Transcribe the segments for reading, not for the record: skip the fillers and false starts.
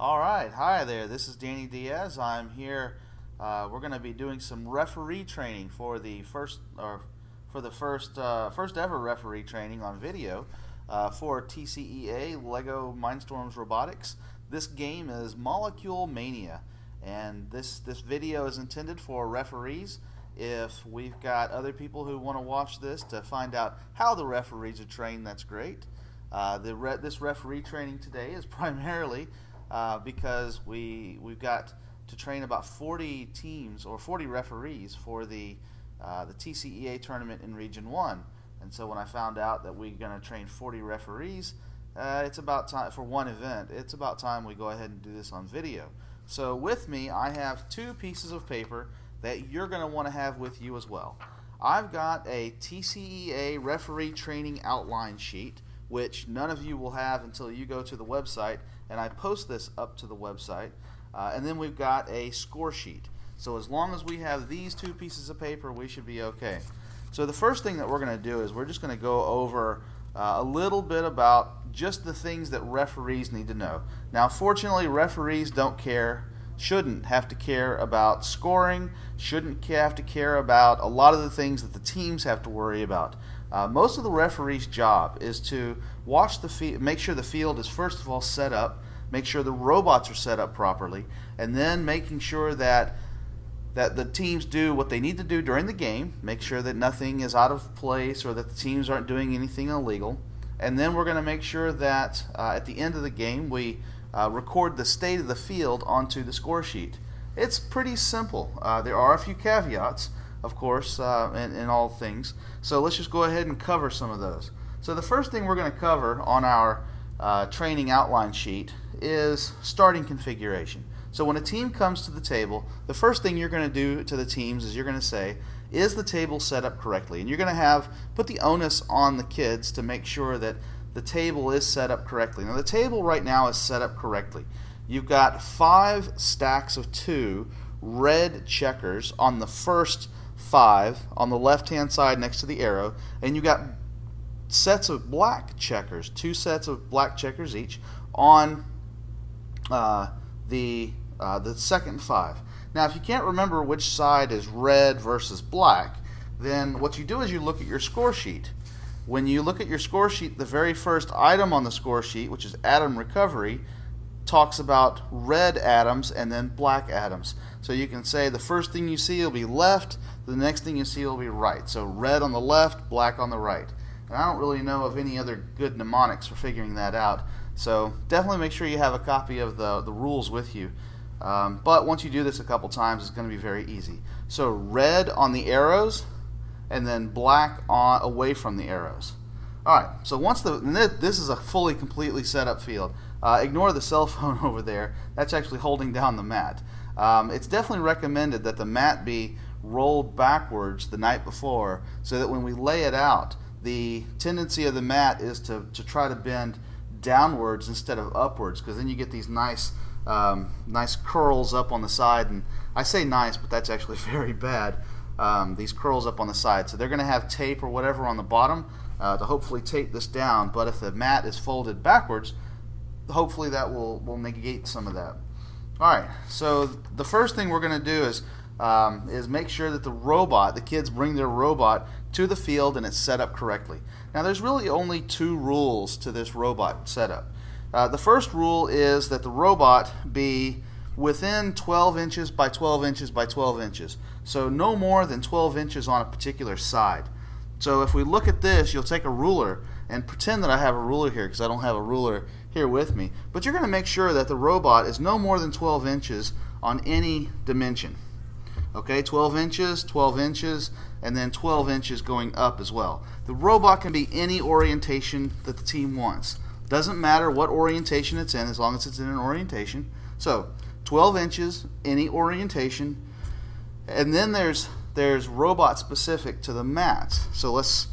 All right, hi there. This is Danny Diaz. I'm here. We're going to be doing some referee training for the first ever referee training on video for TCEA Lego Mindstorms Robotics. This game is Mania, and this video is intended for referees. If we've got other people who want to watch this to find out how the referees are trained, that's great. This referee training today is primarily because we've got to train about 40 teams or 40 referees for the TCEA tournament in Region 1. And so when I found out that we're going to train 40 referees, it's about time for one event. It's about time we go ahead and do this on video. So with me, I have two pieces of paper that you're going to want to have with you as well. I've got a TCEA referee training outline sheet, which none of you will have until you go to the website, and I post this up to the website. And then we've got a score sheet. So as long as we have these two pieces of paper, we should be okay. So the first thing that we're going to do is we're just going to go over a little bit about just the things that referees need to know. Now, fortunately, referees shouldn't have to care about scoring, shouldn't have to care about a lot of the things that the teams have to worry about. Most of the referee's job is to watch the field, make sure the field is first of all set up, make sure the robots are set up properly, and then making sure that the teams do what they need to do during the game, make sure that nothing is out of place or that the teams aren't doing anything illegal. And then we're going to make sure that at the end of the game we record the state of the field onto the score sheet. It's pretty simple. There are a few caveats, of course, in all things. So let's just go ahead and cover some of those. So the first thing we're going to cover on our training outline sheet is starting configuration. So when a team comes to the table, the first thing you're going to do to the teams is you're going to say, is the table set up correctly? And you're going to put the onus on the kids to make sure that the table is set up correctly. Now the table right now is set up correctly. You've got 5 stacks of 2 red checkers on the first 5 on the left hand side next to the arrow, and you've got sets of black checkers, 2 sets of black checkers each on the second 5. Now if you can't remember which side is red versus black, then what you do is you look at your score sheet. When you look at your score sheet, the very first item on the score sheet, which is atom recovery, talks about red atoms and then black atoms. So you can say the first thing you see will be left, the next thing you see will be right. So red on the left, black on the right. And I don't really know of any other good mnemonics for figuring that out. So definitely make sure you have a copy of the rules with you. But once you do this a couple times, it's going to be very easy. So red on the arrows, and then black away from the arrows. Alright, so this is a fully, completely set up field. Ignore the cell phone over there. That's actually holding down the mat. It's definitely recommended that the mat be rolled backwards the night before so that when we lay it out, the tendency of the mat is to try to bend downwards instead of upwards, because then you get these nice curls up on the side. And I say nice, but that's actually very bad. These curls up on the side. So they're going to have tape or whatever on the bottom to hopefully tape this down. But if the mat is folded backwards, hopefully that will negate some of that. Alright, so the first thing we're going to do is make sure that the kids bring their robot to the field and it's set up correctly. Now there's really only 2 rules to this robot setup. The first rule is that the robot be within 12 inches by 12 inches by 12 inches. So no more than 12 inches on a particular side. So if we look at this, you'll take a ruler and pretend that I have a ruler here, because I don't have a ruler here with me. But you're going to make sure that the robot is no more than 12 inches on any dimension. Okay, 12 inches, and then 12 inches going up as well. The robot can be any orientation that the team wants. Doesn't matter what orientation it's in, as long as it's in an orientation. So 12 inches, any orientation. And then there's robot specific to the mat. So let's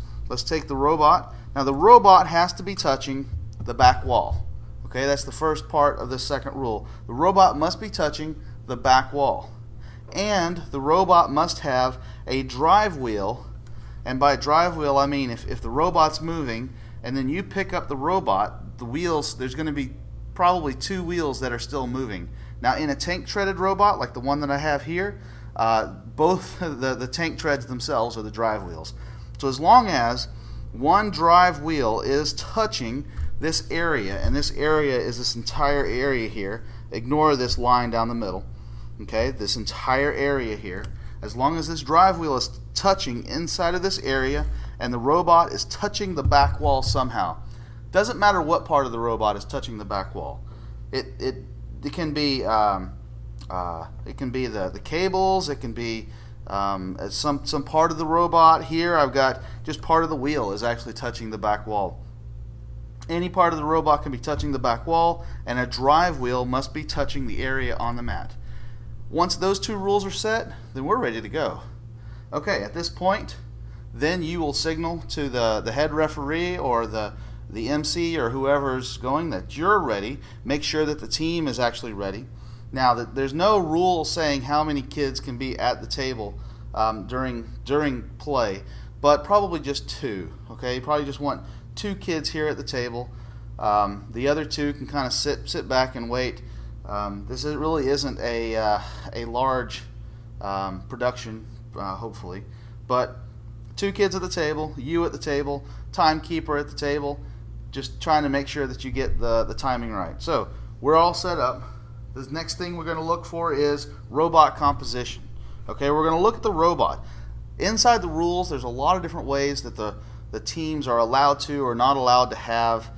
take the robot. Now the robot has to be touching the back wall. Okay, that's the first part of the second rule. The robot must be touching the back wall. And the robot must have a drive wheel. And by drive wheel I mean if the robot's moving and then you pick up the robot, the wheels, there's going to be probably 2 wheels that are still moving. Now in a tank treaded robot like the one that I have here, both the tank treads themselves are the drive wheels. So as long as one drive wheel is touching this area, and this area is this entire area here, ignore this line down the middle, okay, this entire area here, as long as this drive wheel is touching inside of this area and the robot is touching the back wall somehow, doesn't matter what part of the robot is touching the back wall. It can be the cables, it can be some part of the robot. Here I've got just part of the wheel is actually touching the back wall. Any part of the robot can be touching the back wall, and a drive wheel must be touching the area on the mat. Once those 2 rules are set, then we're ready to go. Okay, at this point, then you will signal to the head referee or the MC or whoever's going that you're ready. Make sure that the team is actually ready. Now, there's no rule saying how many kids can be at the table during play, but probably just 2. Okay, you probably just want 2 kids here at the table. The other 2 can kind of sit back and wait. This really isn't a large production, hopefully, but 2 kids at the table, you at the table, timekeeper at the table, just trying to make sure that you get the timing right. So we're all set up. The next thing we're going to look for is robot composition. Okay, we're going to look at the robot. Inside the rules, there's a lot of different ways that the teams are allowed to or not allowed to have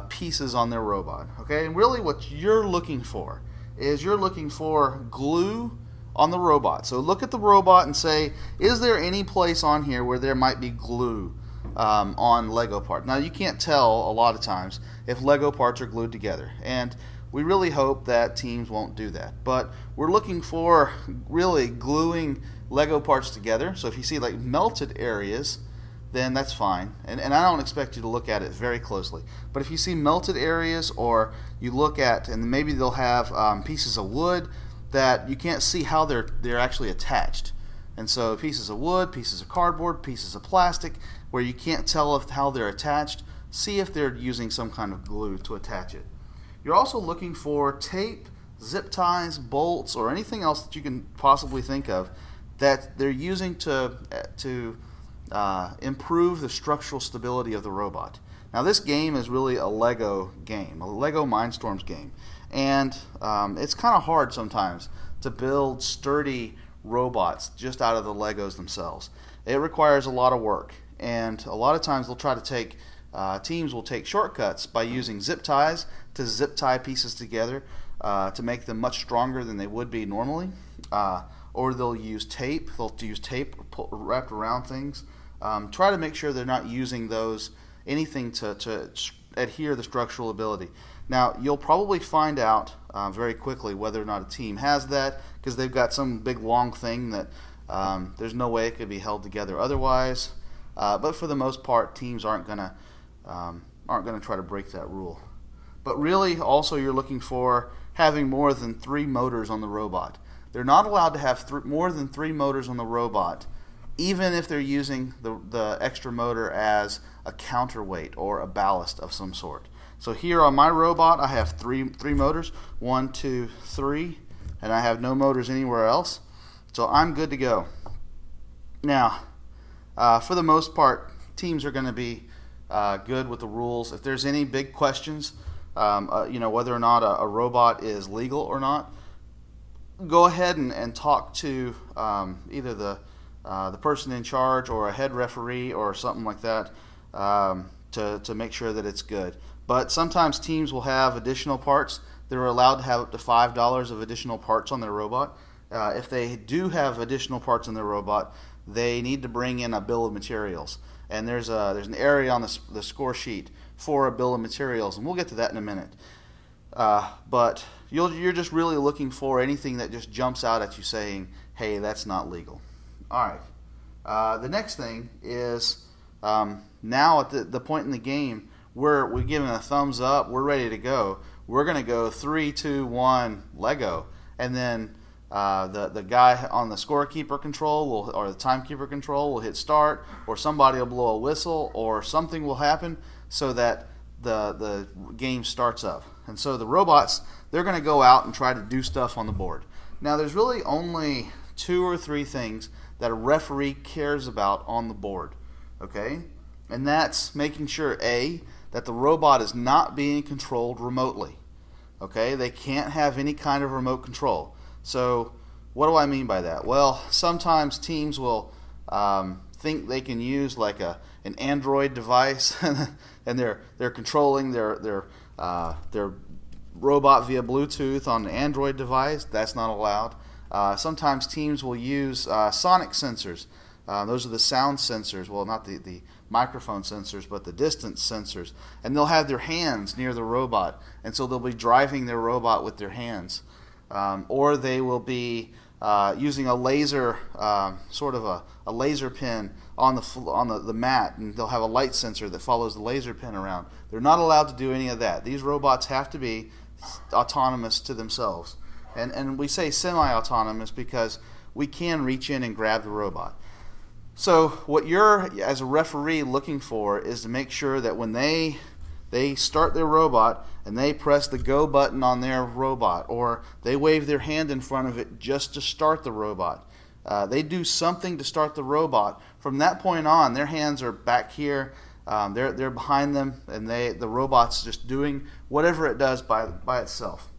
pieces on their robot. Okay, and really what you're looking for is you're looking for glue on the robot. So look at the robot and say, is there any place on here where there might be glue on Lego parts? Now you can't tell a lot of times if Lego parts are glued together, and we really hope that teams won't do that. But we're looking for really gluing Lego parts together. So if you see like melted areas, then that's fine. And I don't expect you to look at it very closely. But if you see melted areas, or you look at, and maybe they'll have pieces of wood that you can't see how they're actually attached. And so pieces of wood, pieces of cardboard, pieces of plastic, where you can't tell how they're attached, see if they're using some kind of glue to attach it. You're also looking for tape, zip ties, bolts, or anything else that you can possibly think of that they're using to improve the structural stability of the robot. Now this game is really a Lego game, a Lego Mindstorms game, and it's kind of hard sometimes to build sturdy robots just out of the Legos themselves. It requires a lot of work, and a lot of times they'll try to take teams will take shortcuts by using zip ties to zip tie pieces together to make them much stronger than they would be normally, or they'll use tape. They'll use tape wrapped around things. Try to make sure they're not using anything to adhere the structural ability. Now you'll probably find out very quickly whether or not a team has that, because they've got some big long thing that there's no way it could be held together otherwise. But for the most part, teams aren't gonna try to break that rule. But really, also you're looking for having more than 3 motors on the robot. They're not allowed to have more than 3 motors on the robot, even if they're using the extra motor as a counterweight or a ballast of some sort. So here on my robot, I have three motors, 1, 2, 3, and I have no motors anywhere else. So I'm good to go. Now, for the most part, teams are going to be good with the rules. If there's any big questions, whether or not a robot is legal or not, go ahead and talk to either the person in charge or a head referee or something like that to make sure that it's good. But sometimes teams will have additional parts. They're allowed to have up to $5 of additional parts on their robot. If they do have additional parts on their robot, they need to bring in a bill of materials. And there's an area on the score sheet for a bill of materials, and we'll get to that in a minute. But you're just really looking for anything that just jumps out at you saying, hey, that's not legal. All right. The next thing is now at the point in the game where we're giving a thumbs up, we're ready to go. We're going to go 3, 2, 1, Lego, and then the guy on the scorekeeper control or the timekeeper control will hit start, or somebody will blow a whistle, or something will happen so that the game starts up. And so the robots, they're going to go out and try to do stuff on the board. Now there's really only 2 or 3 things that a referee cares about on the board, okay? And that's making sure, A, that the robot is not being controlled remotely, okay? They can't have any kind of remote control. So what do I mean by that? Well, sometimes teams will think they can use like an Android device and they're controlling their robot via Bluetooth on an Android device. That's not allowed. Sometimes teams will use sonic sensors. Those are the sound sensors. Well, not the microphone sensors, but the distance sensors. And they'll have their hands near the robot, and so they'll be driving their robot with their hands. Or they will be using a laser, sort of a laser pin on the mat, and they'll have a light sensor that follows the laser pin around. They're not allowed to do any of that. These robots have to be autonomous to themselves. And we say semi-autonomous because we can reach in and grab the robot. So what you're, as a referee, looking for is to make sure that when they start their robot and they press the go button on their robot, or they wave their hand in front of it just to start the robot, they do something to start the robot. From that point on, their hands are back here, they're behind them, and the robot's just doing whatever it does by itself.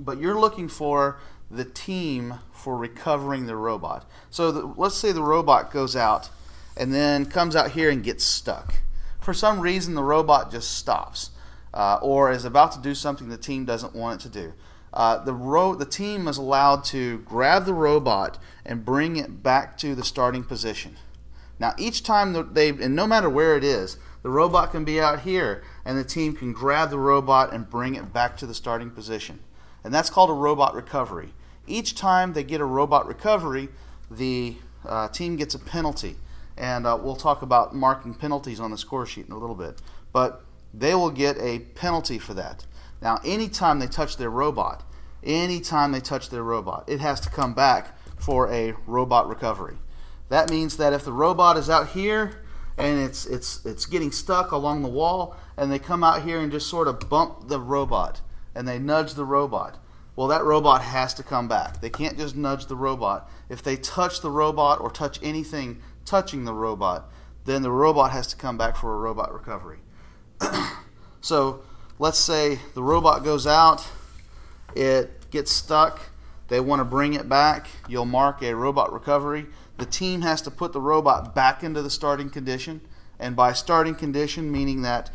But you're looking for the team for recovering the robot. So let's say the robot goes out and then comes out here and gets stuck. For some reason the robot just stops or is about to do something the team doesn't want it to do. The team is allowed to grab the robot and bring it back to the starting position. Now each time and no matter where it is, the robot can be out here and the team can grab the robot and bring it back to the starting position. And that's called a robot recovery. Each time they get a robot recovery, the team gets a penalty. And we'll talk about marking penalties on the score sheet in a little bit. But they will get a penalty for that. Now, anytime they touch their robot, it has to come back for a robot recovery. That means that if the robot is out here and it's getting stuck along the wall, and they come out here and just sort of bump the robot, and they nudge the robot, well, that robot has to come back. They can't just nudge the robot. If they touch the robot or touch anything touching the robot, then the robot has to come back for a robot recovery. So let's say the robot goes out, it gets stuck, they want to bring it back, you'll mark a robot recovery. The team has to put the robot back into the starting condition, and by starting condition meaning that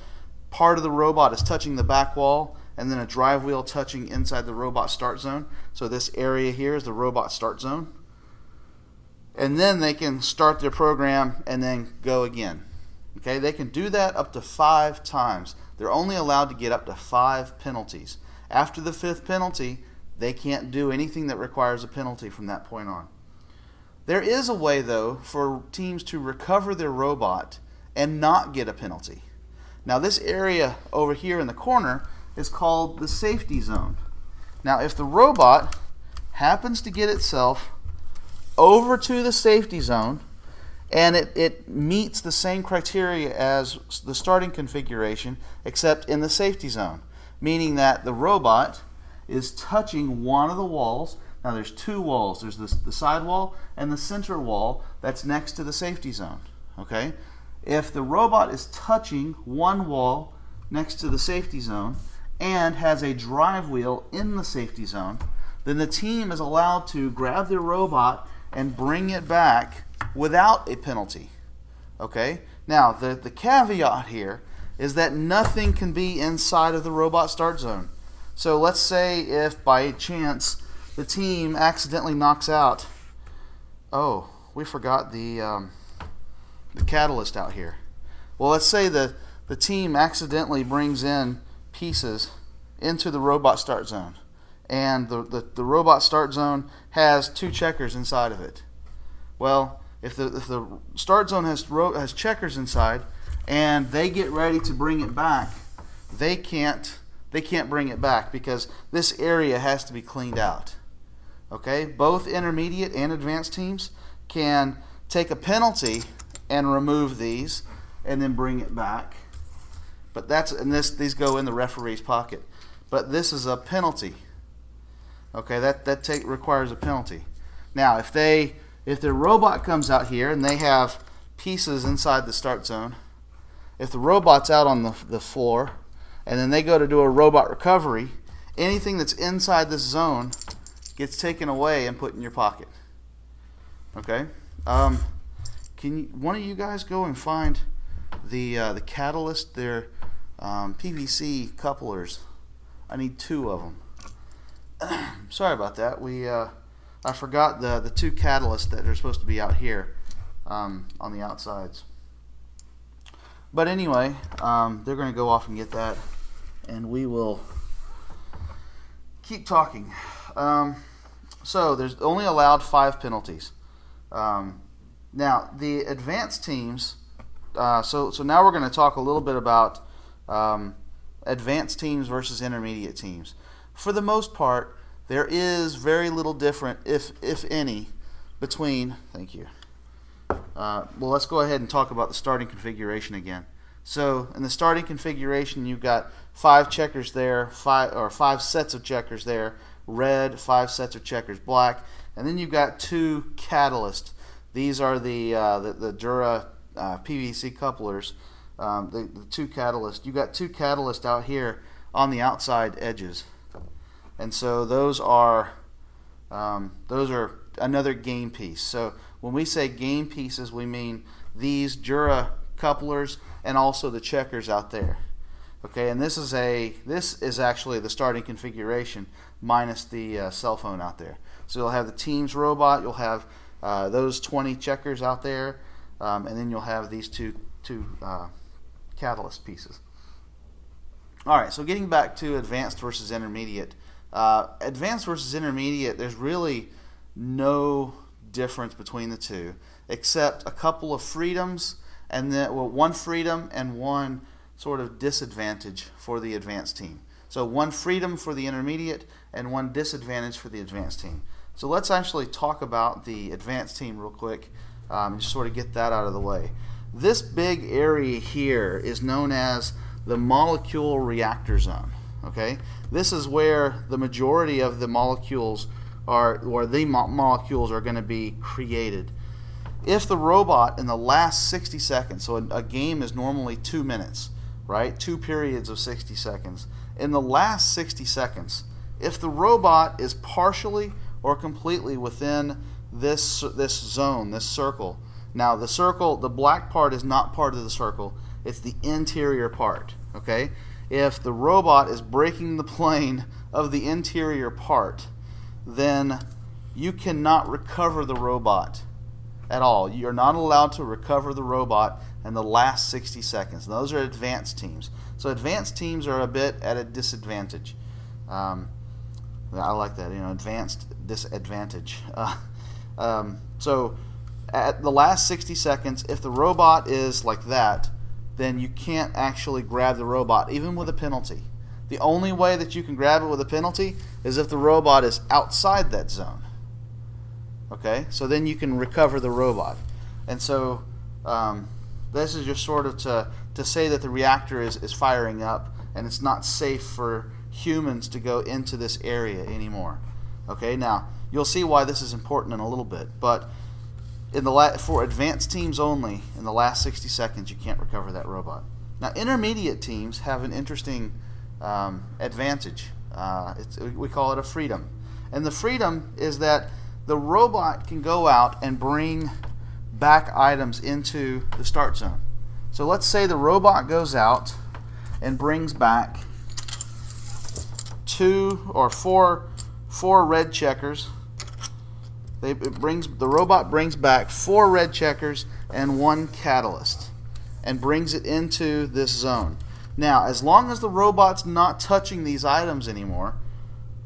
part of the robot is touching the back wall and then a drive wheel touching inside the robot start zone. So this area here is the robot start zone. And then they can start their program and then go again. Okay, they can do that up to 5 times. They're only allowed to get up to 5 penalties. After the 5th penalty, they can't do anything that requires a penalty from that point on. There is a way, though, for teams to recover their robot and not get a penalty. Now, this area over here in the corner is called the safety zone. Now, if the robot happens to get itself over to the safety zone and it meets the same criteria as the starting configuration except in the safety zone, meaning that the robot is touching one of the walls. Now there's 2 walls. There's the side wall and the center wall that's next to the safety zone. Okay? If the robot is touching one wall next to the safety zone and has a drive wheel in the safety zone, then the team is allowed to grab their robot and bring it back without a penalty. Okay? Now, the caveat here is that nothing can be inside of the robot start zone. So let's say if by chance the team accidentally knocks out, oh, we forgot the catalyst out here. Well, let's say the team accidentally brings in pieces into the robot start zone, and the robot start zone has 2 checkers inside of it. Well, if the start zone has checkers inside and they get ready to bring it back, they can't bring it back because this area has to be cleaned out. Okay, both intermediate and advanced teams can take a penalty and remove these and then bring it back. But these go in the referee's pocket. But this is a penalty. Okay, that requires a penalty. Now, if their robot comes out here and they have pieces inside the start zone, if the robot's out on the floor and then they go to do a robot recovery, anything that's inside this zone gets taken away and put in your pocket. Okay? Can one of you guys go and find the catalyst? They're PVC couplers. I need 2 of them. Sorry about that. I forgot the 2 catalysts that are supposed to be out here on the outsides. But anyway, they're going to go off and get that, and we will keep talking. So there's only allowed 5 penalties. Now the advanced teams. So now we're going to talk a little bit about advanced teams versus intermediate teams. For the most part, there is very little different, if any, between. Thank you. Well, let's go ahead and talk about the starting configuration again. So in the starting configuration, you've got 5 checkers there, 5 sets of checkers there, red, 5 sets of checkers black, and then you've got 2 catalysts. These are the Dura PVC couplers, the 2 catalysts. You've got 2 catalysts out here on the outside edges. And so those are another game piece. So when we say game pieces, we mean these Dura couplers and also the checkers out there. Okay, and this is actually the starting configuration minus the cell phone out there. So you'll have the team's robot, you'll have those 20 checkers out there, and then you'll have these two catalyst pieces. All right, so getting back to advanced versus intermediate. Advanced versus intermediate, there's really no difference between the two, except a couple of freedoms, and then one freedom and one sort of disadvantage for the advanced team. So one freedom for the intermediate and one disadvantage for the advanced team. So let's actually talk about the advanced team real quick, and just sort of get that out of the way. This big area here is known as the molecule reactor zone. Okay, this is where the majority of the molecules are, or the molecules are going to be created. If the robot in the last 60 seconds, so a game is normally 2 minutes, right? 2 periods of 60 seconds. In the last 60 seconds, if the robot is partially or completely within this zone, this circle. Now the circle, the black part is not part of the circle. It's the interior part. Okay. If the robot is breaking the plane of the interior part, then you cannot recover the robot at all. You're not allowed to recover the robot in the last 60 seconds. And those are advanced teams. So advanced teams are a bit at a disadvantage. I like that, advanced disadvantage. So at the last 60 seconds, if the robot is like that, then you can't actually grab the robot, even with a penalty. The only way that you can grab it with a penalty is if the robot is outside that zone. Okay, so then you can recover the robot. And so this is just sort of to say that the reactor is firing up and it's not safe for humans to go into this area anymore. Okay, now you'll see why this is important in a little bit, but for advanced teams only, in the last 60 seconds you can't recover that robot. Now intermediate teams have an interesting advantage. We call it a freedom. And the freedom is that the robot can go out and bring back items into the start zone. So let's say the robot goes out and brings back 2 or 4 red checkers. The robot brings back 4 red checkers and 1 catalyst and brings it into this zone. Now, as long as the robot's not touching these items anymore,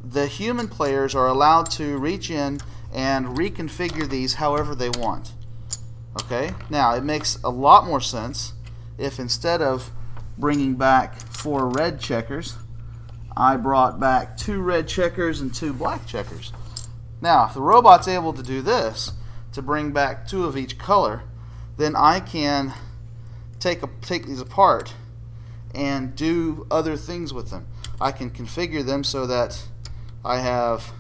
the human players are allowed to reach in and reconfigure these however they want. Okay? Now, it makes a lot more sense if instead of bringing back 4 red checkers, I brought back 2 red checkers and 2 black checkers. Now, if the robot's able to do this, to bring back 2 of each color, then I can take these apart and do other things with them. I can configure them so that I have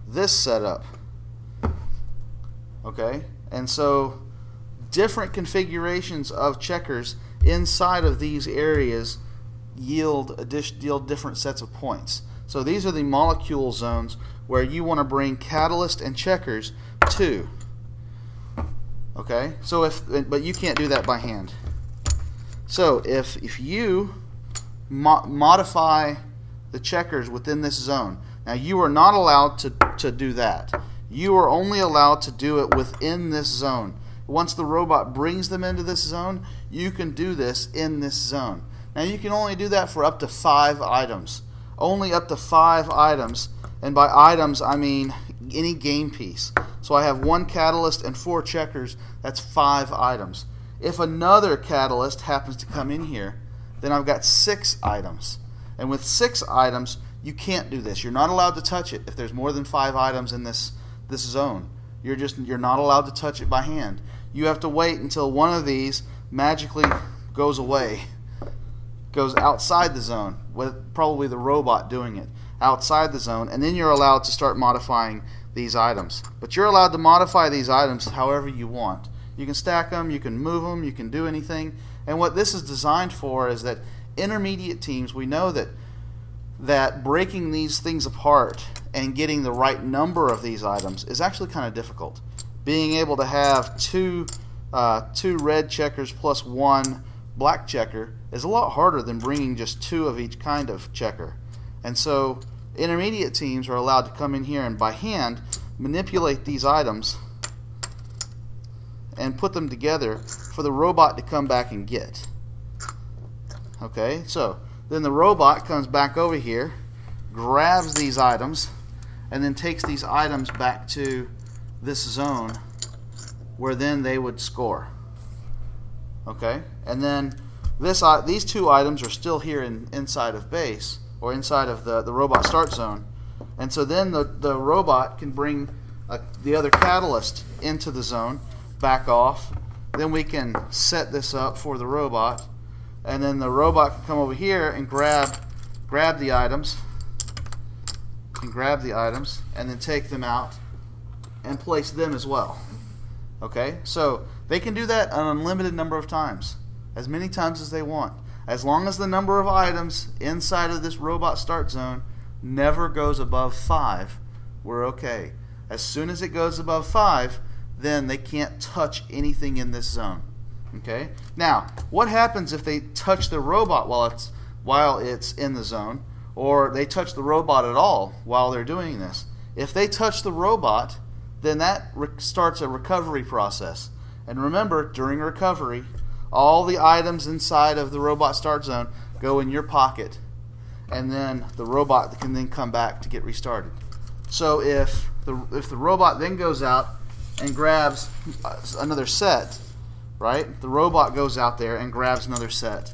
this set up. Okay, and so different configurations of checkers inside of these areas yield different sets of points. So these are the molecule zones where you want to bring catalyst and checkers to. Okay, so but you can't do that by hand. So if you modify the checkers within this zone, now you are not allowed to do that. You are only allowed to do it within this zone. Once the robot brings them into this zone, you can do this in this zone. Now you can only do that for up to 5 items. Only up to 5 items, and by items I mean any game piece. So I have 1 catalyst and 4 checkers, that's 5 items. If another catalyst happens to come in here, then I've got 6 items. And with 6 items, you can't do this. You're not allowed to touch it if there's more than 5 items in this zone. You're not allowed to touch it by hand. You have to wait until one of these magically goes away, goes outside the zone, with probably the robot doing it outside the zone, and then you're allowed to start modifying these items. But you're allowed to modify these items however you want. You can stack them, you can move them, you can do anything. And what this is designed for is that intermediate teams, we know that breaking these things apart and getting the right number of these items is actually kind of difficult. Being able to have two red checkers plus 1 black checker is a lot harder than bringing just 2 of each kind of checker. And so intermediate teams are allowed to come in here and by hand manipulate these items and put them together for the robot to come back and get. Okay, so then the robot comes back over here, grabs these items, and then takes these items back to this zone where then they would score. Okay, and then these 2 items are still here inside of base, or inside of the robot start zone, and so then the robot can bring the other catalyst into the zone, back off, then we can set this up for the robot, and then the robot can come over here and grab the items, and then take them out and place them as well. Okay, so they can do that an unlimited number of times, as many times as they want, as long as the number of items inside of this robot start zone never goes above 5. We're okay. As soon as it goes above 5, then they can't touch anything in this zone. Okay, now what happens if they touch the robot while it's in the zone, or they touch the robot at all while they're doing this? If they touch the robot, then that starts a recovery process. And remember, during recovery, all the items inside of the robot start zone go in your pocket, and then the robot can then come back to get restarted. So if the robot then goes out and grabs another set, right? The robot goes out there and grabs another set.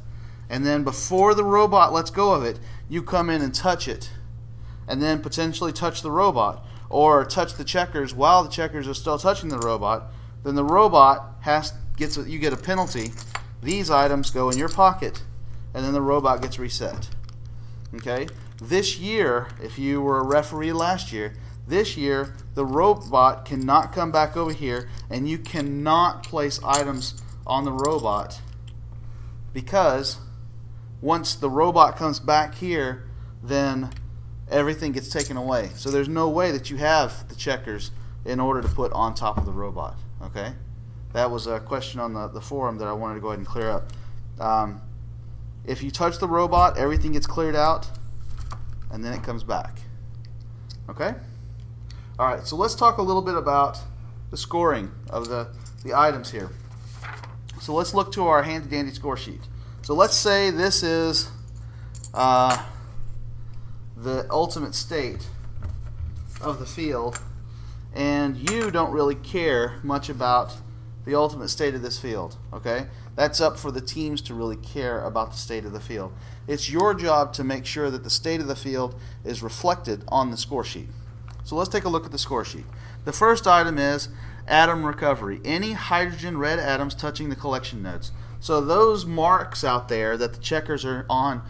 And then before the robot lets go of it, you come in and touch it, and then potentially touch the robot, or touch the checkers while the checkers are still touching the robot. Then the robot you get a penalty. These items go in your pocket, and then the robot gets reset. Okay? This year, if you were a referee last year, this year the robot cannot come back over here, and you cannot place items on the robot, because once the robot comes back here, then everything gets taken away. So there's no way that you have the checkers in order to put on top of the robot. Okay? That was a question on the forum that I wanted to go ahead and clear up. If you touch the robot, everything gets cleared out, and then it comes back. Okay? Alright, so let's talk a little bit about the scoring of the items here. So let's look to our handy-dandy score sheet. So let's say this is the ultimate state of the field, and you don't really care much about the ultimate state of this field. Okay? That's up for the teams to really care about the state of the field. It's your job to make sure that the state of the field is reflected on the score sheet. So let's take a look at the score sheet. The first item is atom recovery. Any hydrogen red atoms touching the collection nodes. So those marks out there that the checkers are on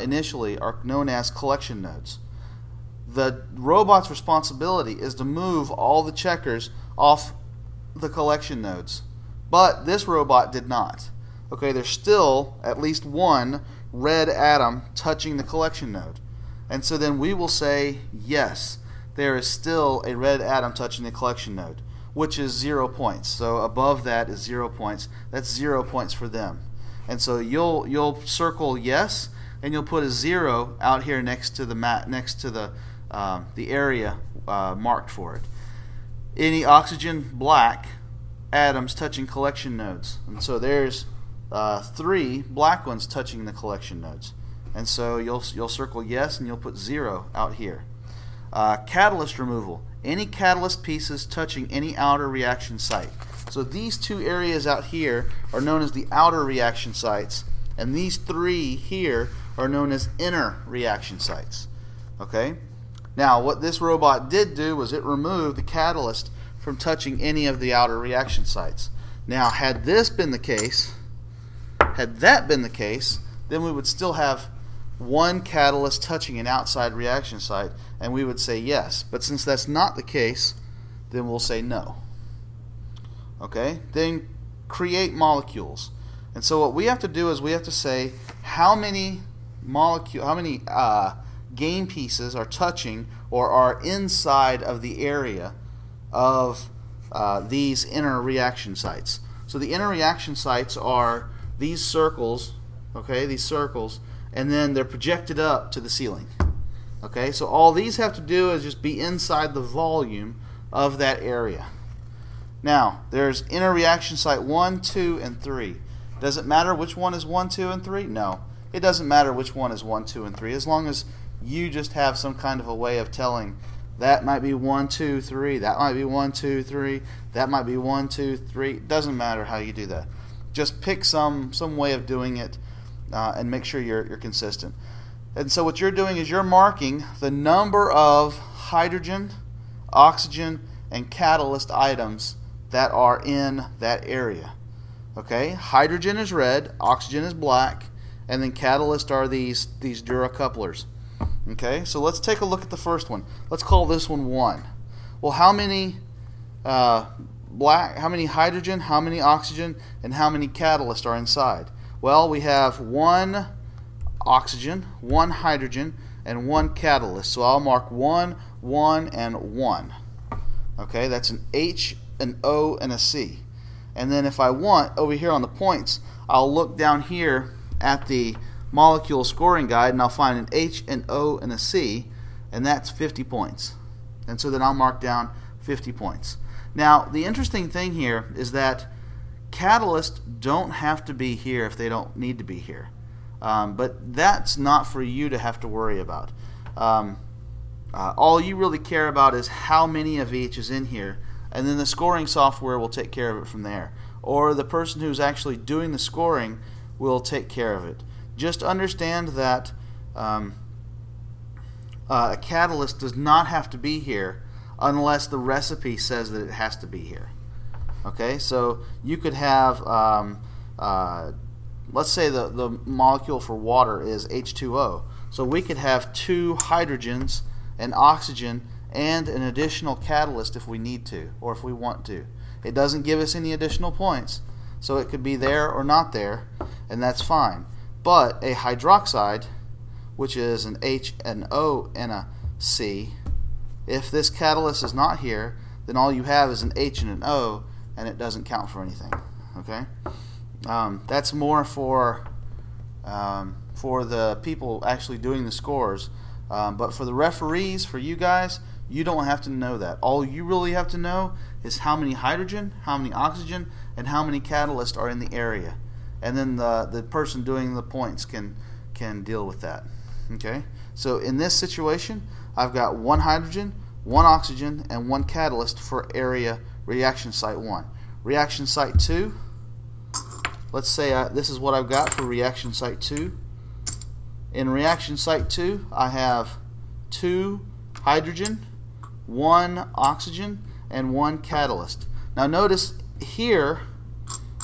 initially are known as collection nodes. The robot's responsibility is to move all the checkers off the collection nodes, but this robot did not. Okay, there's still at least one red atom touching the collection node, and so then we will say yes, there is still a red atom touching the collection node, which is 0 points. So above that is 0 points. That's 0 points for them. And so you'll circle yes, and you'll put a 0 out here next to the area marked for it. Any oxygen black atoms touching collection nodes, and so there's 3 black ones touching the collection nodes. And so you'll circle yes, and you'll put 0 out here. Catalyst removal. Any catalyst pieces touching any outer reaction site. So these 2 areas out here are known as the outer reaction sites, and these 3 here are known as inner reaction sites. Okay? Now, what this robot did do was it removed the catalyst from touching any of the outer reaction sites. Now, had that been the case, then we would still have one catalyst touching an outside reaction site, and we would say yes. But since that's not the case, then we'll say no. Okay? Then create molecules. And so what we have to do is we have to say how many game pieces are touching or are inside of the area of these inner reaction sites. So the inner reaction sites are these circles, okay, these circles, and then they're projected up to the ceiling. Okay, so all these have to do is just be inside the volume of that area. Now, there's inner reaction site 1, 2, and 3. Does it matter which one is 1, 2, and 3? No. It doesn't matter which one is 1, 2, and 3, as long as you just have some kind of a way of telling that might be 1, 2, 3, that might be 1, 2, 3, that might be 1, 2, 3. It doesn't matter how you do that. Just pick some way of doing it and make sure you're consistent. And so what you're doing is you're marking the number of hydrogen, oxygen, and catalyst items that are in that area. Okay, hydrogen is red, oxygen is black, and then catalyst are these duracouplers. Okay, so let's take a look at the first one. Let's call this one 1. Well, how many hydrogen, how many oxygen, and how many catalyst are inside? Well, we have 1 oxygen, 1 hydrogen, and 1 catalyst. So I'll mark 1, 1, and 1. Okay, that's an H, an O, and a C. And then if I want, over here on the points, I'll look down here at the molecule scoring guide, and I'll find an H, an O, and a C, and that's 50 points. And so then I'll mark down 50 points. Now, the interesting thing here is that catalysts don't have to be here if they don't need to be here. But that's not for you to have to worry about. All you really care about is how many of each is in here, and then the scoring software will take care of it from there. Or the person who's actually doing the scoring will take care of it. Just understand that a catalyst does not have to be here unless the recipe says that it has to be here. Okay, so you could have, let's say the molecule for water is H2O. So we could have 2 hydrogens, an oxygen, and an additional catalyst if we need to, or if we want to. It doesn't give us any additional points, so it could be there or not there, and that's fine. But a hydroxide, which is an H, an O, and a C, if this catalyst is not here, then all you have is an H and an O, and it doesn't count for anything. Okay, that's more for the people actually doing the scores. But for the referees, for you guys, you don't have to know that. All you really have to know is how many hydrogen, how many oxygen, and how many catalysts are in the area. And then the person doing the points can deal with that. Okay? So in this situation, I've got 1 hydrogen, 1 oxygen, and 1 catalyst for area reaction site 1. Reaction site 2, let's say this is what I've got for reaction site 2. In reaction site 2, I have 2 hydrogen, 1 oxygen, and 1 catalyst. Now notice here,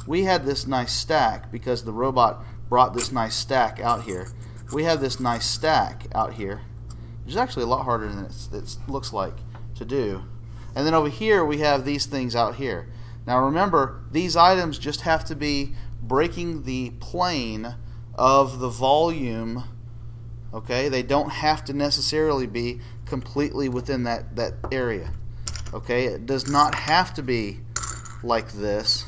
we had this nice stack because the robot brought this nice stack out here. We have this nice stack out here, which is actually a lot harder than it looks like to do. And then over here we have these things out here. Now remember, these items just have to be breaking the plane of the volume. Okay, they don't have to necessarily be completely within that area. Okay, it does not have to be like this.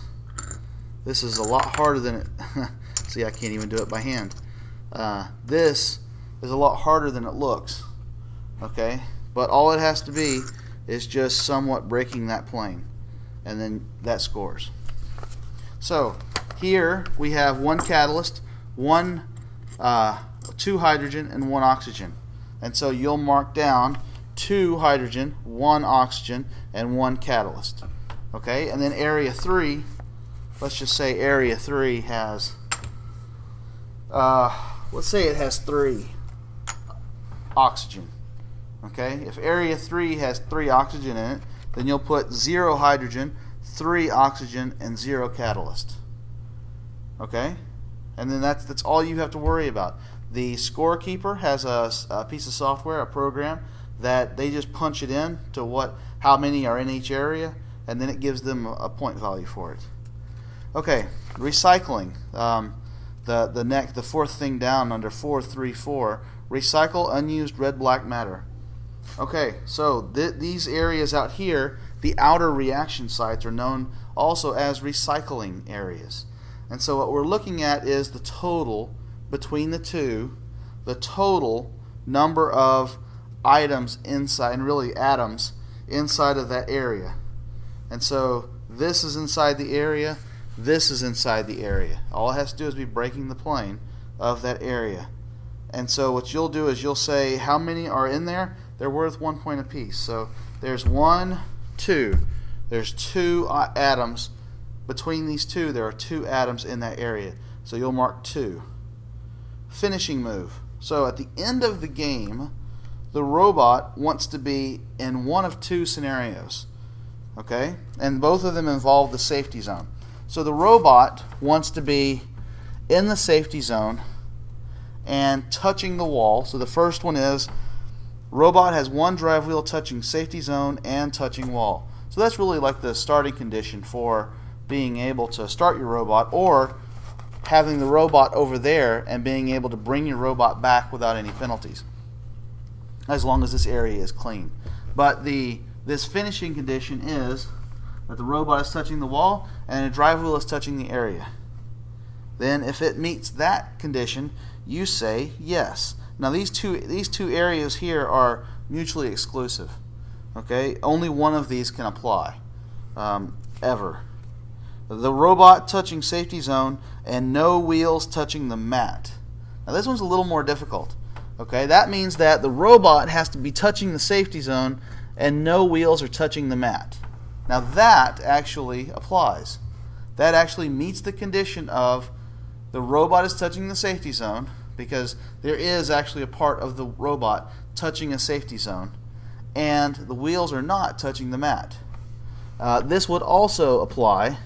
This is a lot harder than it. See, I can't even do it by hand. This is a lot harder than it looks. Okay, but all it has to be is just somewhat breaking that plane, and then that scores. So here we have one catalyst, two hydrogen, and one oxygen. And so you'll mark down 2 hydrogen, 1 oxygen, and 1 catalyst. Okay, and then area 3, let's just say area 3 has, let's say it has 3 oxygen. Okay, if area 3 has 3 oxygen in it, then you'll put 0 hydrogen, 3 oxygen, and 0 catalyst. Okay, and then that's all you have to worry about. The scorekeeper has a piece of software, a program, that they just punch it in to how many are in each area, and then it gives them a point value for it. Okay, recycling. The fourth thing down under 4.3.4, recycle unused red-black matter. Okay, so these areas out here, the outer reaction sites, are known also as recycling areas. And so what we're looking at is the total between the two, the total number of items inside, and really atoms, inside of that area. And so this is inside the area, this is inside the area. All it has to do is be breaking the plane of that area. And so what you'll do is you'll say how many are in there. They're worth 1 point apiece. So there's 1, 2. There's 2 atoms. Between these two, there are 2 atoms in that area. So you'll mark 2. Finishing move. So at the end of the game, the robot wants to be in one of 2 scenarios. Okay? And both of them involve the safety zone. So the robot wants to be in the safety zone and touching the wall. So the first one is robot has 1 drive wheel touching safety zone and touching wall. So that's really like the starting condition for being able to start your robot, or having the robot over there and being able to bring your robot back without any penalties, as long as this area is clean. But this finishing condition is that the robot is touching the wall and a drive wheel is touching the area. Then if it meets that condition, you say yes. Now these two areas here are mutually exclusive. Okay, only one of these can apply ever. The robot touching safety zone and no wheels touching the mat. Now this one's a little more difficult. Okay, that means that the robot has to be touching the safety zone and no wheels are touching the mat. Now that actually applies. That actually meets the condition of the robot is touching the safety zone, because there is actually a part of the robot touching a safety zone, and the wheels are not touching the mat. This would also apply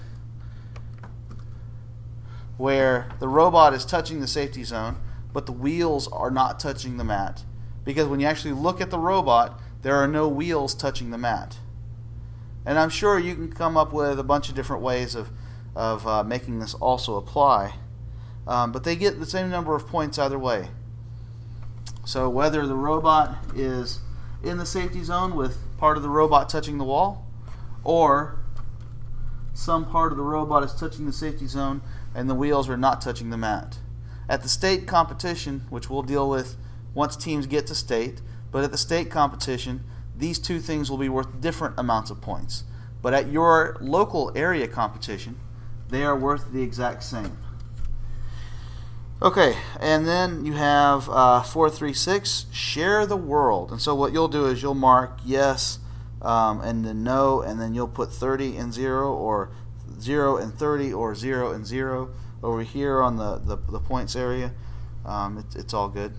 where the robot is touching the safety zone, but the wheels are not touching the mat. Because when you actually look at the robot, there are no wheels touching the mat. And I'm sure you can come up with a bunch of different ways of making this also apply. But they get the same number of points either way. So whether the robot is in the safety zone with part of the robot touching the wall, or some part of the robot is touching the safety zone and the wheels are not touching the mat. At the state competition, which we'll deal with once teams get to state, but at the state competition, these two things will be worth different amounts of points. But at your local area competition, they are worth the exact same. Okay, and then you have 4.3.6, share the world. And so what you'll do is you'll mark yes and then no, and then you'll put 30 and 0, or 0 and 30, or 0 and 0 over here on the points area. It's all good.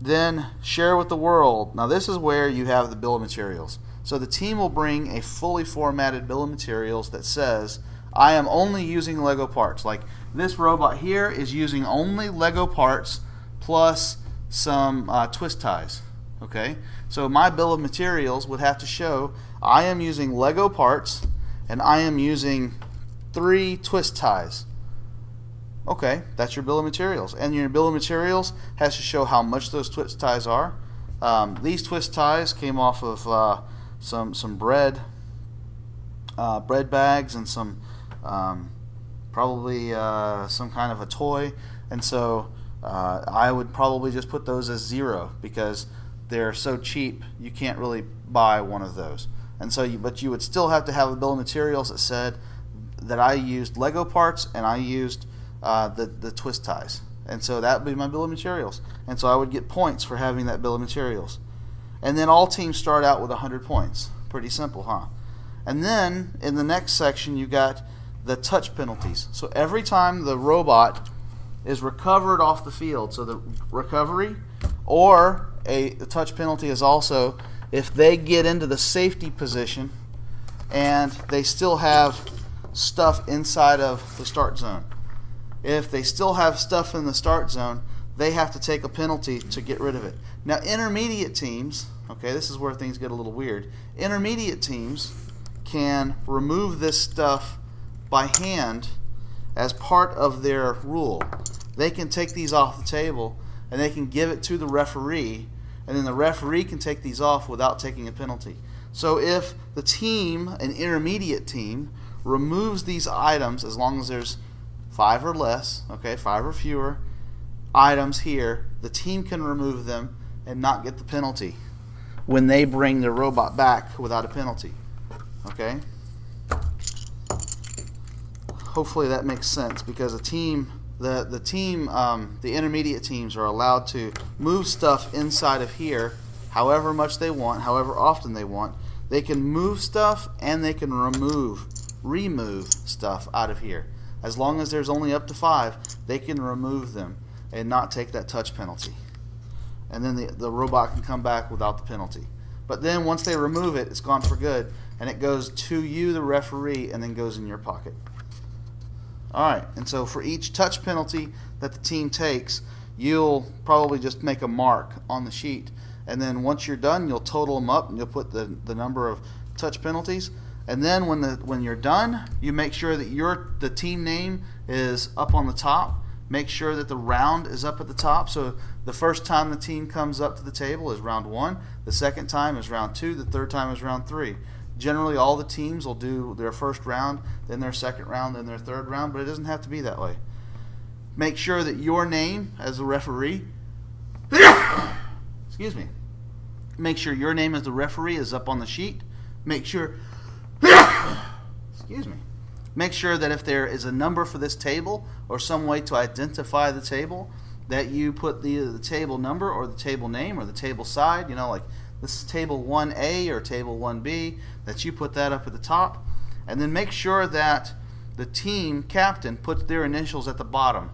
Then share with the world. Now this is where you have the bill of materials. So the team will bring a fully formatted bill of materials that says, I am only using Lego parts. Like this robot here is using only Lego parts plus some twist ties. Okay, so my bill of materials would have to show I am using Lego parts and I am using 3 twist ties. Okay, that's your bill of materials, and your bill of materials has to show how much those twist ties are. These twist ties came off of some bread bags and some probably some kind of a toy, and so I would probably just put those as 0 because they're so cheap you can't really buy one of those. And so but you would still have to have a bill of materials that said that I used Lego parts and I used the twist ties, and so that would be my bill of materials, and so I would get points for having that bill of materials. And then all teams start out with 100 points. Pretty simple, huh? And then in the next section you got the touch penalties. So every time the robot is recovered off the field, so the recovery or a touch penalty is also if they get into the safety position and they still have stuff inside of the start zone. If they still have stuff in the start zone, they have to take a penalty to get rid of it. Now intermediate teams, okay, this is where things get a little weird. Intermediate teams can remove this stuff by hand as part of their rule. They can take these off the table and they can give it to the referee, and then the referee can take these off without taking a penalty. So if the team, an intermediate team, removes these items, as long as there's 5 or less, okay, 5 or fewer items here, the team can remove them and not get the penalty when they bring their robot back without a penalty. Okay? Hopefully that makes sense, because the intermediate teams are allowed to move stuff inside of here however much they want, however often they want. They can move stuff and they can remove stuff out of here. As long as there's only up to 5, they can remove them and not take that touch penalty. And then the robot can come back without the penalty. But then once they remove it, it's gone for good, and it goes to you, the referee, and then goes in your pocket. Alright, and so for each touch penalty that the team takes, you'll probably just make a mark on the sheet. And then once you're done, you'll total them up and you'll put the number of touch penalties. And then when you're done, you make sure that the team name is up on the top. Make sure that the round is up at the top. So the first time the team comes up to the table is round 1. The second time is round 2. The third time is round 3. Generally, all the teams will do their first round, then their second round, then their third round, but it doesn't have to be that way. Make sure that your name as the referee, excuse me, make sure your name as the referee is up on the sheet. Make sure, excuse me, make sure that if there is a number for this table or some way to identify the table, that you put the table number or the table name or the table side, you know, like this is table 1A or table 1B, that you put that up at the top. And then make sure that the team captain puts their initials at the bottom.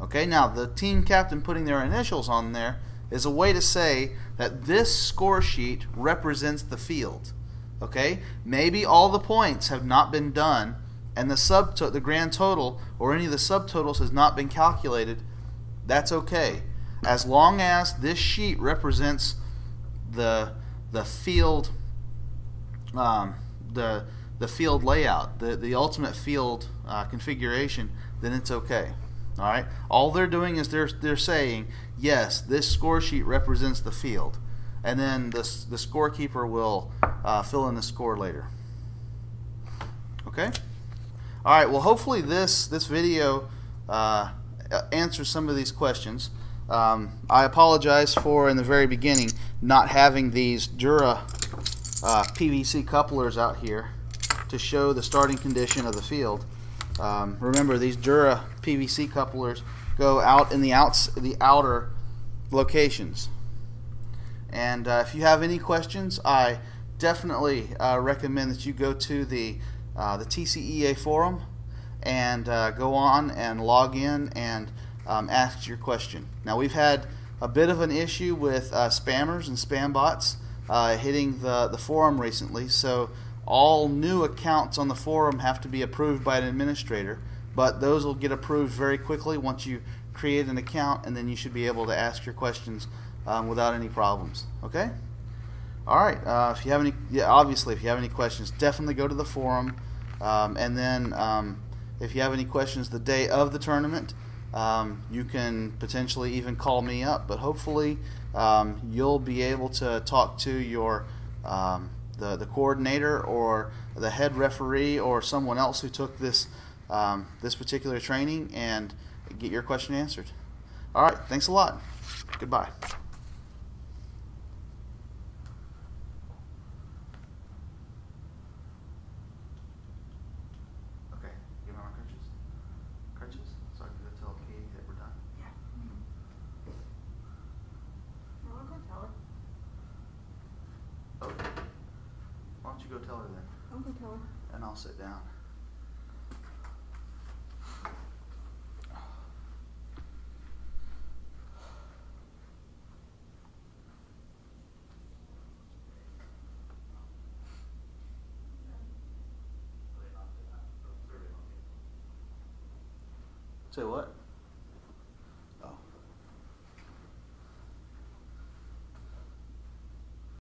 Okay, now the team captain putting their initials on there is a way to say that this score sheet represents the field. Okay, maybe all the points have not been done and the grand total or any of the subtotals has not been calculated. That's okay, as long as this sheet represents the field, the field layout, the ultimate field configuration, then it's okay. All right. All they're doing is they're saying, yes, this score sheet represents the field, and then the scorekeeper will fill in the score later. Okay. All right. Well, hopefully this video answers some of these questions. I apologize for, in the very beginning, not having these Dura PVC couplers out here to show the starting condition of the field. Remember, these Dura PVC couplers go out in the outer locations. And if you have any questions, I definitely recommend that you go to the TCEA forum and go on and log in and ask your question. Now, we've had a bit of an issue with spammers and spam bots hitting the forum recently, so All new accounts on the forum have to be approved by an administrator, but those will get approved very quickly once you create an account, and then you should be able to ask your questions without any problems. Okay? All right. If you have any, obviously, if you have any questions, definitely go to the forum, and then if you have any questions the day of the tournament, you can potentially even call me up. But hopefully, you'll be able to talk to your the coordinator or the head referee or someone else who took this this particular training and get your question answered. All right. Thanks a lot. Goodbye. Okay. Give me my crutches. Crutches? So I can go tell Katie that we're done. Yeah. No, I'll go tell her. Okay. Why don't you go tell her then? I'll go tell her. And I'll sit down. Say what?